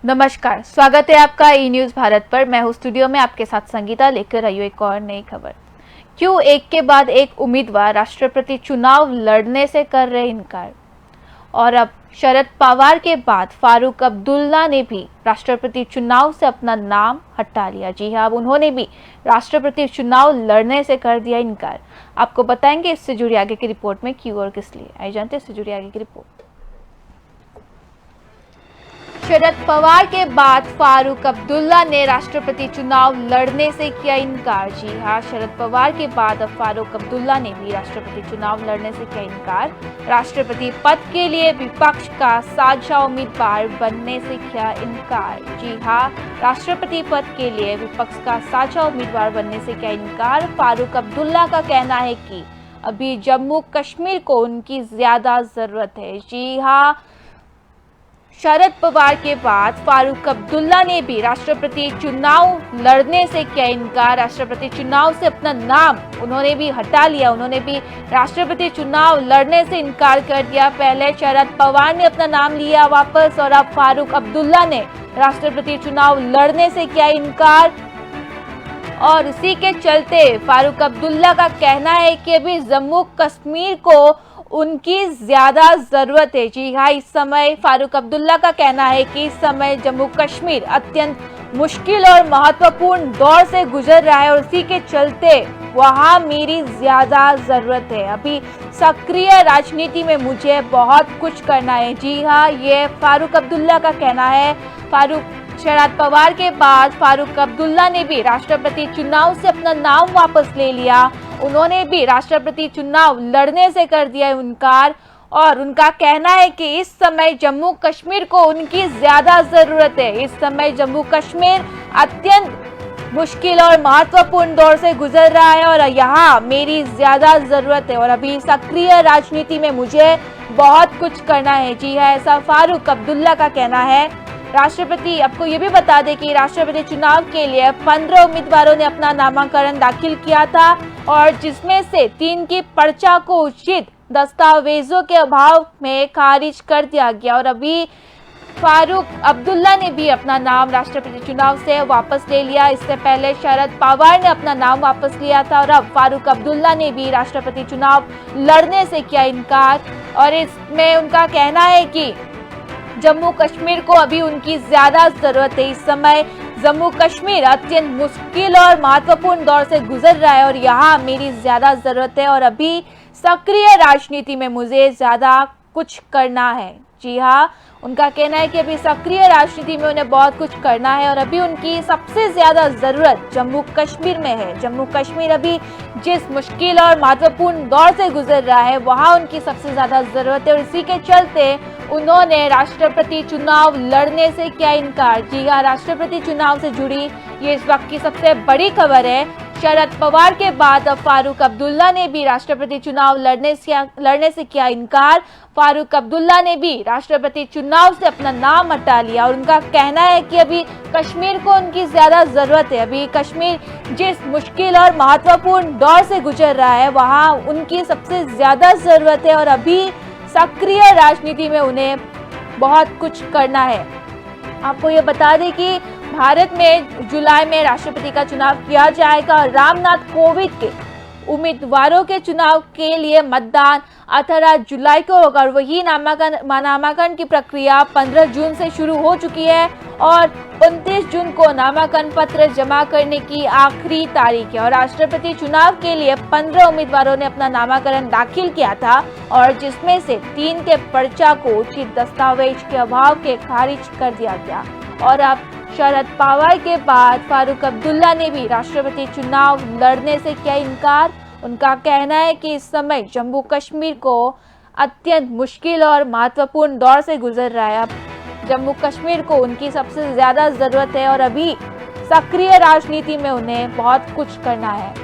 नमस्कार, स्वागत है आपका ई न्यूज भारत पर। मैं हूं स्टूडियो में आपके साथ संगीता, लेकर आई हूं एक और नई खबर। क्यों एक के बाद एक उम्मीदवार राष्ट्रपति चुनाव लड़ने से कर रहे इनकार। और अब शरद पवार के बाद फारूक अब्दुल्ला ने भी राष्ट्रपति चुनाव से अपना नाम हटा लिया। जी हाँ, अब उन्होंने भी राष्ट्रपति चुनाव लड़ने से कर दिया इनकार। आपको बताएंगे इससे जुड़ी आगे की रिपोर्ट में क्यों और किस लिए। आइए जानते हैं इससे जुड़ी आगे की रिपोर्ट। शरद पवार के बाद फारूक अब्दुल्ला ने राष्ट्रपति चुनाव लड़ने से किया इनकार। जी हाँ, शरद पवार के बाद अब फारूक अब्दुल्ला ने भी राष्ट्रपति चुनाव लड़ने से किया इनकार। राष्ट्रपति पद के लिए विपक्ष का साझा उम्मीदवार बनने से किया इनकार। जी हाँ, राष्ट्रपति पद के लिए विपक्ष का साझा उम्मीदवार बनने से किया इनकार। फारूक अब्दुल्ला का कहना है कि अभी जम्मू कश्मीर को उनकी ज्यादा जरूरत है। जी हाँ, शरद पवार के बाद फारूक अब्दुल्ला ने भी राष्ट्रपति चुनाव लड़ने से किया इनकार। राष्ट्रपति चुनाव से अपना नाम उन्होंने भी हटा लिया। उन्होंने भी राष्ट्रपति चुनाव लड़ने से इनकार कर दिया। पहले शरद पवार ने अपना नाम लिया वापस और अब फारूक अब्दुल्ला ने राष्ट्रपति चुनाव लड़ने से किया इनकार। और इसी के चलते फारूक अब्दुल्ला का कहना है कि अभी जम्मू कश्मीर को उनकी ज्यादा जरूरत है। जी हाँ, इस समय फारूक अब्दुल्ला का कहना है कि इस समय जम्मू कश्मीर अत्यंत मुश्किल और महत्वपूर्ण दौर से गुजर रहा है और इसी के चलते वहाँ मेरी ज्यादा जरूरत है। अभी सक्रिय राजनीति में मुझे बहुत कुछ करना है। जी हाँ, ये फारूक अब्दुल्ला का कहना है। शरद पवार के बाद फारूक अब्दुल्ला ने भी राष्ट्रपति चुनाव से अपना नाम वापस ले लिया। उन्होंने भी राष्ट्रपति चुनाव लड़ने से कर दिया इनकार और उनका कहना है कि इस समय जम्मू कश्मीर को उनकी ज्यादा जरूरत है। इस समय जम्मू कश्मीर अत्यंत मुश्किल और महत्वपूर्ण दौर से गुजर रहा है और यहाँ मेरी ज्यादा जरूरत है और अभी सक्रिय राजनीति में मुझे बहुत कुछ करना है। जी है, ऐसा फारूक अब्दुल्ला का कहना है। राष्ट्रपति आपको ये भी बता दें कि राष्ट्रपति चुनाव के लिए 15 उम्मीदवारों ने अपना नामांकन दाखिल किया था और जिसमें से 3 की पर्चा को उचित दस्तावेजों के अभाव में खारिज कर दिया गया और अभी फारूक अब्दुल्ला ने भी अपना नाम राष्ट्रपति चुनाव से वापस ले लिया। इससे पहले शरद पवार ने अपना नाम वापस लिया था और अब फारूक अब्दुल्ला ने भी राष्ट्रपति चुनाव लड़ने से किया इनकार और इसमें उनका कहना है कि जम्मू कश्मीर को अभी उनकी ज्यादा जरूरत है। इस समय जम्मू कश्मीर अत्यंत मुश्किल और महत्वपूर्ण दौर से गुजर रहा है और यहाँ मेरी ज्यादा जरूरत है और अभी सक्रिय राजनीति में मुझे ज्यादा कुछ करना है। जी हाँ, उनका कहना है कि अभी सक्रिय राजनीति में उन्हें बहुत कुछ करना है और अभी उनकी सबसे ज्यादा जरूरत जम्मू कश्मीर में है। जम्मू कश्मीर अभी जिस मुश्किल और महत्वपूर्ण दौर से गुजर रहा है वहाँ उनकी सबसे ज्यादा जरूरत है और इसी के चलते उन्होंने राष्ट्रपति चुनाव लड़ने से किया इनकार। जी हाँ, राष्ट्रपति चुनाव से जुड़ी ये इस वक्त की सबसे बड़ी खबर है। शरद पवार के बाद अब फारूक अब्दुल्ला ने भी राष्ट्रपति चुनाव लड़ने से किया इनकार। फारूक अब्दुल्ला ने भी राष्ट्रपति चुनाव से अपना नाम हटा लिया और उनका कहना है कि अभी कश्मीर को उनकी ज्यादा जरूरत है। अभी कश्मीर जिस मुश्किल और महत्वपूर्ण दौर से गुजर रहा है वहाँ उनकी सबसे ज्यादा जरूरत है और अभी सक्रिय राजनीति में उन्हें बहुत कुछ करना है। आपको ये बता दें कि भारत में जुलाई में राष्ट्रपति का चुनाव किया जाएगा और रामनाथ कोविंद के उम्मीदवारों के चुनाव के लिए मतदान 18 जुलाई को होगा और वही नामांकन की प्रक्रिया 15 जून से शुरू हो चुकी है और 29 जून को नामांकन पत्र जमा करने की आखिरी तारीख है और राष्ट्रपति चुनाव के लिए 15 उम्मीदवारों ने अपना नामांकन दाखिल किया था और जिसमें से 3 के पर्चा को उचित दस्तावेज के अभाव के खारिज कर दिया गया और अब शरद पवार के बाद फारूक अब्दुल्ला ने भी राष्ट्रपति चुनाव लड़ने से किया इनकार। उनका कहना है कि इस समय जम्मू कश्मीर को अत्यंत मुश्किल और महत्वपूर्ण दौर से गुजर रहा है। अब जम्मू कश्मीर को उनकी सबसे ज्यादा जरूरत है और अभी सक्रिय राजनीति में उन्हें बहुत कुछ करना है।